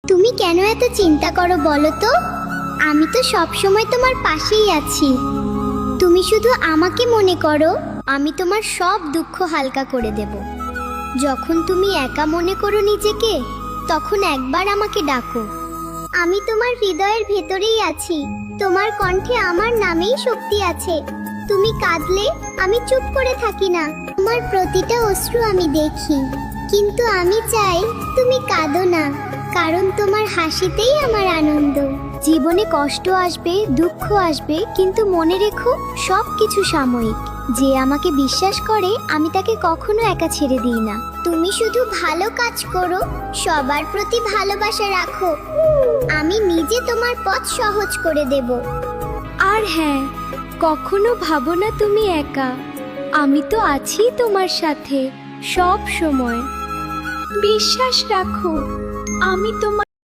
তুমি কেন এত চিন্তা করো বলো তো? আমি তো সব সময় তোমার পাশেই আছি। তুমি শুধু আমাকে মনে করো, আমি তোমার সব দুঃখ হালকা করে দেব। যখন তুমি একা মনে করো নিজেকে, তখন একবার আমাকে ডাকো। আমি তোমার হৃদয়ের ভেতরেই আছি। তোমার কণ্ঠে আমার নামেই শক্তি আছে। তুমি কাঁদলে আমি চুপ করে থাকি না। তোমার প্রতিটা অশ্রু আমি দেখি, কিন্তু আমি চাই তুমি কাঁদো না, কারণ তোমার হাসিতেই আমার আনন্দ। জীবনে কষ্ট আসবে, দুঃখ আসবে, কিন্তু মনে রেখো সব কিছু সাময়িক। যে আমাকে বিশ্বাস করে আমি তাকে কখনো একা ছেড়ে দিই না। তুমি শুধু ভালো কাজ করো, সবার প্রতি ভালোবাসা রাখো। আমি নিজে তোমার পথ সহজ করে দেব। আর হ্যাঁ, কখনো ভাবো না তুমি একা। আমি তো আছি তোমার সাথে সব সময়। বিশ্বাস রাখো, আমি তোমার